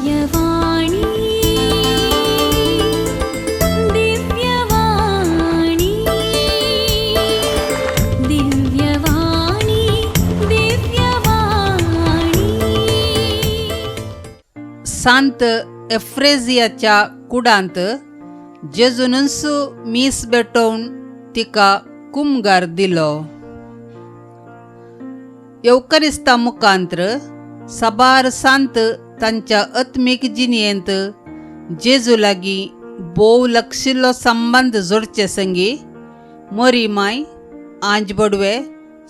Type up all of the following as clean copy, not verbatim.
दिव्यवाणी दिव्यवाणी दिव्यवाणी दिव्यवाणी. सांत एफ्रेजियाच्या कुडांत जेजूनसू मीस भेटोवन तिका कुमगार दिलो. येवकारिस्ता मुखांत्र साबार सांत तांच्या आत्मीक जिणेंत जेजू लागीं भोव लागशिल्लो संबंध जोडचे संगी मोरी माय, आंज बडवे,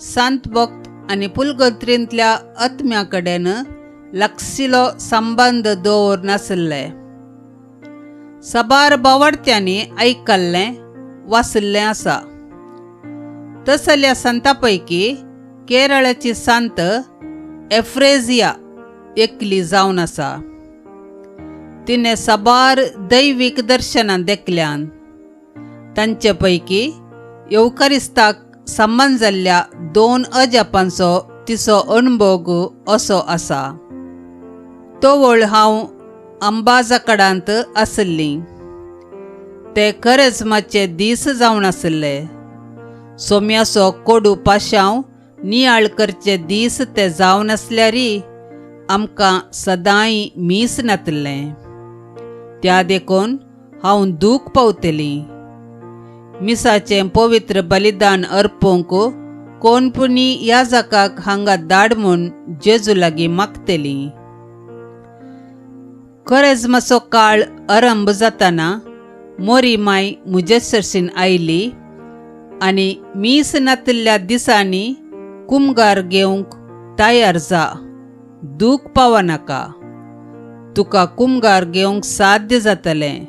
सांत भक्त आनी पुलगोत्रींतल्या आत्म्या कडेन लागशिल्लो संबंध दवरनासले. साबार बावडत्यांनी आयकल्लें वाचल्लें आसा. तसल्या संतां पैकी केरळाची सांत एफ्रेजिया एकली जावन आसा. तिणें साबार दैवीक दर्शनां देखल्यान. तांचे पैकी येवकारिस्ताक संबंद जाल्ल्या 2 अजापांचो तिचो अणभव असो आसा. तोवळ हांव अंबाजाकडांत आसल्ली. ते करेजमाचे दीस जावन आसले. सोम्याचो कोडू पाशांव नियाळ करचे दीस ते जावन आसल्यारी आमकां सदांय मीस नातलें. त्या देखून हांव दूख पावतलीं. मिसाचें पवित्र बलिदान अर्पूंक कोणपुनी याजकाक हांगा धाड म्हूण जेजू लागीं मागतलीं. करेजमाचो काळ आरंभ जाताना मोरी माय म्हजे सरशीन आयली आनी मीस नातल्या दिसांनी कुमगार घेवंक तयार जा. दूख पावनाका. तुका कुमगार घेवंक साध्य जातलें.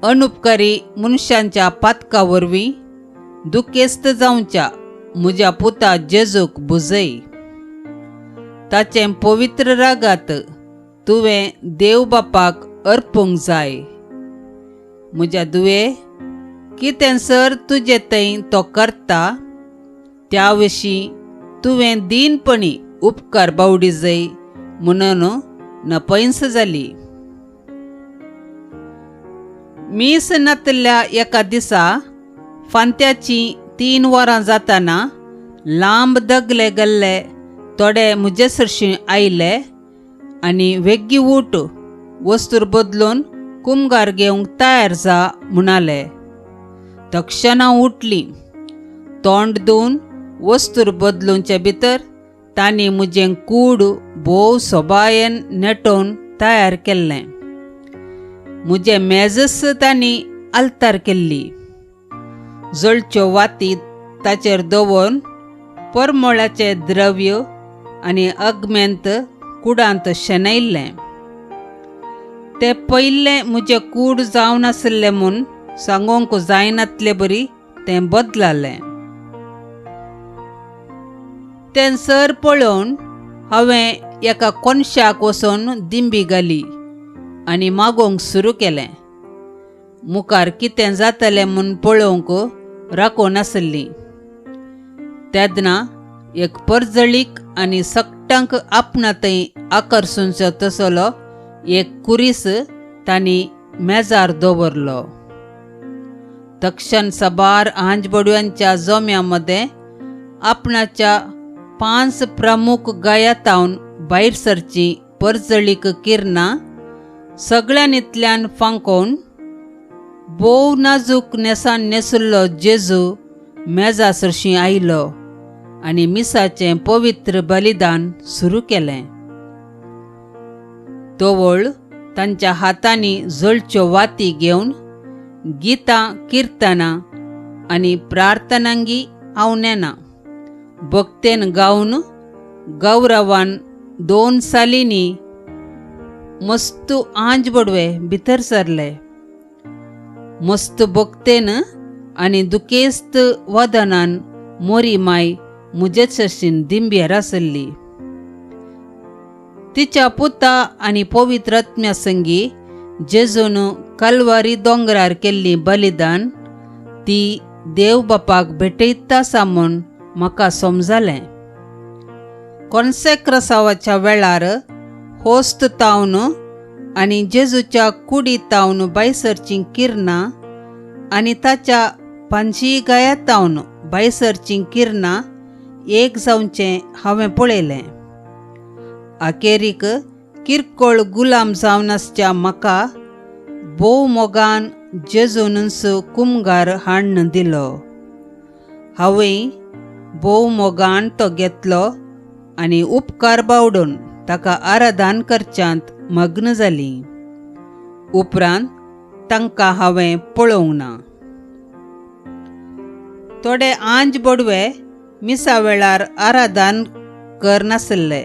अणुपकारी मनशांच्या पातका वरवीं दुखेस्त जावच्या म्हज्या पुता जेजूक बुजय. ताचें पवित्र रागात तुवें देव बापाक अर्पूंक जाय. म्हज्या दुवे, कितें सर तुजे थंय तो करता त्या विशीं तुवें दीनपणी उपकार बावडी जाय म्हणून नपयस जाली. मीस नातल्या एका दिसा फांत्याची 3 वरां जाताना लांब दगले गेल्ले थोडे म्हजे सरशी आयले आनी वेग्गी उठ, वस्तूर बदलून कुमगार घेवंक तयार जा म्हणाले. तक्षणा उठली. तोंड धुवन वस्तूर बदलूंचे भितर तांणी म्हजें कूड भोव सोबायेन नेटोवन तयार केल्लें. म्हजें मेजस तांणी आल्तार केल्ली. जळच्यो वाती ताचेर दवरून परमळाचें द्रव्य आनी अगमेंत कुडांत शेनयल्लें. ते पयलें म्हजें कूड जावन आसलें म्हूण सांगूंक जायनातलें बरी तें बदलालें. तें सर पळोवन हांवें एका कोनशाक वचून दिंबी घाली आनी मागोवंक सुरू केलें. मुखार कितें जातलें म्हूण पळोवंक राखून आसली. तेदना एक परजळीक आनी सकटांक आपणा थंय आकर्सूंचो तसलो एक कुरीस तांणी मेजार दवरलो. तक्षण साबार आंजबडव्यांच्या जोम्यामध्ये आपणाच्या 5 प्रमुख गायतावन भायर सरची परजळीक किरणां सगळ्यांनीतल्यान फांकोवन भोव नाजूक नेसान नेसुल्लो जेजू मेजा सरशी आयलो आनी मिसाचें पवित्र बलिदान सुरू केलें. तोवळ तांच्या हातांनी जळच्यो वाती घेवन गितां, किर्तनां आनी प्रार्थनांगी आवनेना भक्तेन गावन गौरवान 2 सालींनी मस्तू आंजबडवे भितर सरले. मस्त भक्तेन आनी दुखेस्त वदनान मोरी माय म्हजे सरशीन दिंब्यार आसली. तिच्या पुता आनी पवित्र आत्म्या संगी जेजून कल्वारी दोंगरार केल्ली बलिदान ती देव बापाक भेटयता सामून म्हाका समजलें. कॉन्सेक्रसावाच्या वेळार होस्त तावन आनी जेजूच्या कुडीतावन बायसरचीं किरणां आनी ताच्या पांची गायांतावन बायसरचीं किरणां एक जावचें हांवें पळयलें. आखेरीक किरकोळ गुलाम जावन आसच्या म्हाका भोव मोगान जेजूनच कुमगार हाडून दिलो. हांवें भोव मोगान तो घेतलो आनी उपकार बावडून ताका आराधन करच्यांत मग्न जालीं. उपरांत तांकां हांवें पळोवंक ना. थोडे आंज बडवे मिसा वेळार आराधन करनासले.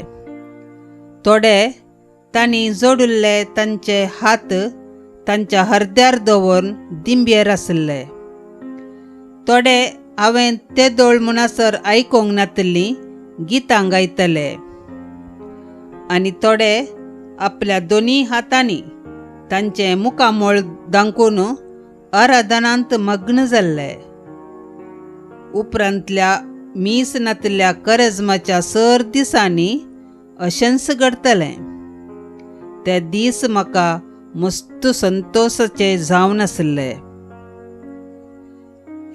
थोडे तांणी जोडुल्ले तांचे हात तांच्या हरद्यार दवरून दिंब्येर आसले. थोडे हांवें ते दोळ म्हणसर आयकोंक नातलीं गितां गायतले. आनी थोडे आपल्या दोनी हातांनी तांचे मुखामोळ दांखून आराधनांत मग्न जाल्ले. उपरांतल्या मीस नातल्या करेजमाच्या सर दिसांनी अशेंच घडतलें. ते दीस म्हाका मस्त संतोशाचे जावन आसले.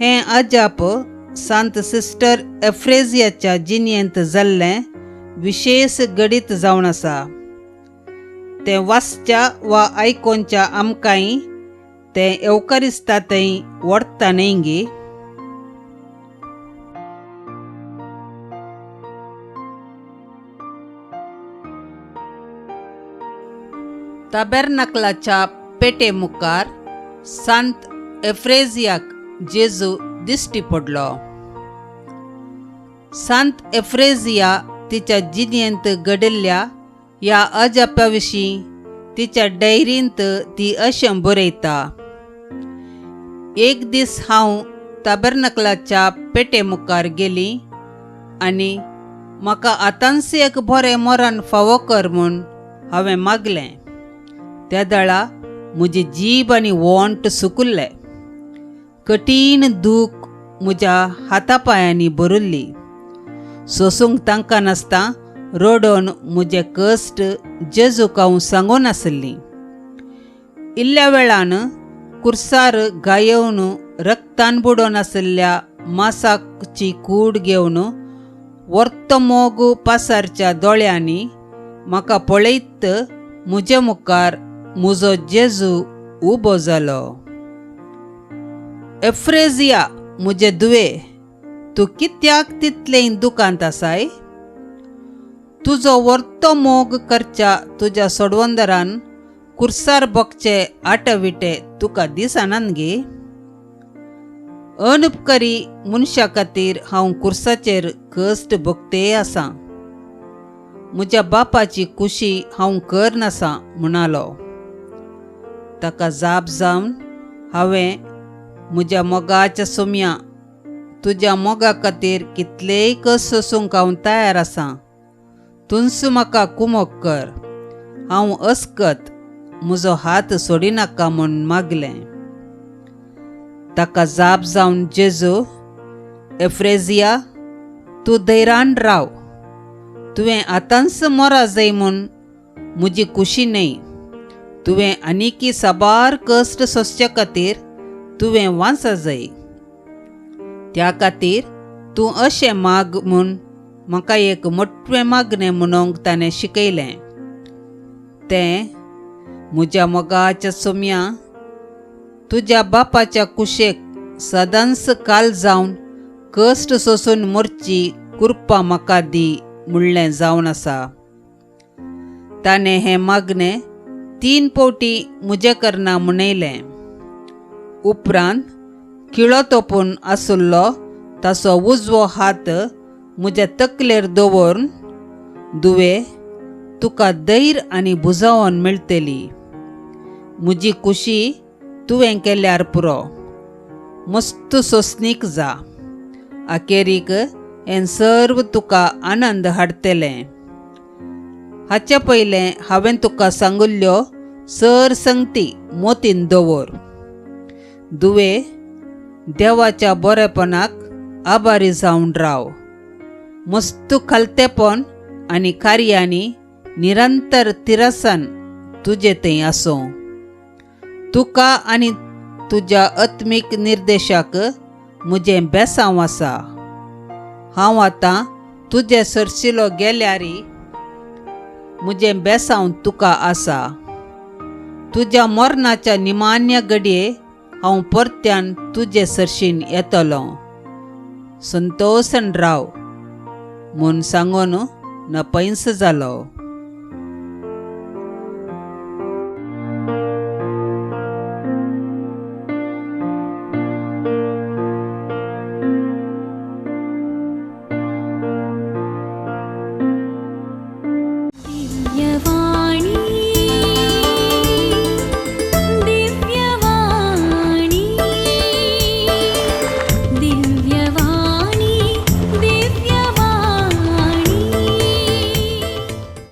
हें अजाप सांत सिस्टर एफ्रेजियाच्या जिणेंत जाल्लें विशेश घडीत जावन आसा. तें वाचच्या वा आयकोनच्या आमकांय तें एवकारिस्तांतय व्हरता न्ही गे. ताबेर्नाकलाच्या पेटे मुखार सांत एफ्रेजियाक जेजू दिश्टी पडलो. सांत एफ्रेजिया तिच्या जिणेंत घडिल्ल्या ह्या अजापा विशीं तिच्या डायरींत ती अशें बरयता. एक दीस हांव ताबेर्नाकलाच्या पेटे मुखार गेली आनी म्हाका आतांच एक बरें मरण फावो कर म्हूण हांवें मागलें. त्या दाळा म्हजी जीब आनी वोंट सुकल्ले. कठीण दूख म्हज्या हातापायांनी भरिल्ली. सोसूंक तांकां नासता रडोवन म्हजे कश्ट जेजूक हांव सांगून आसलीं. इल्ल्या वेळान कुर्सार गायेवन रक्तान बुडोवन आसलेल्या मांसाची कूड घेवन वर्त मोग पासारच्या दोळ्यांनी म्हाका पळयत म्हजे मुखार म्हजो जेजू उबो जालो. एफ्रेजिया म्हजे दुवे, तूं कित्याक तितलें दुखांत आसाय? तुजो वर्तो मोग करच्या तुज्या सोडवंदरान कुर्सार बोगचे आटविटे तुका दिसनान गे. अनउपकारी मनशा खातीर हांव कुर्साचेर कश्ट भोगते आसां. म्हज्या बापाची कुशी हांव करनासां म्हणालो. ताका जाप जावन हांवें म्हज्या मोगाच्या सोम्या, तुज्या मोगा खातीर कितलेय कश्ट सोसूंक हांव तयार आसां. तुंच म्हाका कुमोग कर. हांव अस्कत म्हजो हात सोडिनाका म्हूण मागलें. ताका जाप जावन जेजू, एफ्रेजिया, तूं धैर्यान राव. तुवें आतांच मोरा जाय म्हूण म्हजी कुशी न्हय. तुवें आनीकी साबार कश्ट सोंसचे खातीर तुवें वांचा जाय. त्या खातीर तूं अशें माग म्हूण म्हाका एक मोठवें मागणें म्हणूंक ताणें शिकयलें. तें, म्हज्या मोगाच्या सोम्या, तुज्या बापाच्या कुशेक सदांच काल जावन कश्ट सोसून मरची कृपा म्हाका दी म्हणलें जावन आसा. ताणें हें मागणें 3 फावटी म्हजे करना म्हणयलें. उपरांत खिळो तोपून आसुल्लो ताचो उजवो हात म्हज्या तकलेर दवरून, दुवे, तुका धैर्य आनी बुजावण मेळटली. म्हजी कुशी तुवें केल्यार पुरो. मस्त सोंसणीक जा. आखेरीक हें सर्व तुका आनंद हाडटलें. हाचे पयलें हांवें तुका सांगुल्ल्यो सर संगती मोतीन दवर. दुवे, देवाच्या बरेपणाक आभारी जावन राव. मस्त खालतेपण आनी कार्यांनी निरंतर तिरासन तुजे थंय आसूं. तुका आनी तुज्या आत्मीक निर्देशाक म्हजें बेसांव आसा. हांव आतां तुजे सरशिलो गेल्यारी म्हजें बेसांव तुका आसा. तुज्या मरणाच्या निमान्य घडये हांव परत्यान तुजे सरशीन येतलों. संतोषन राव म्हूण सांगून नपैस जालो.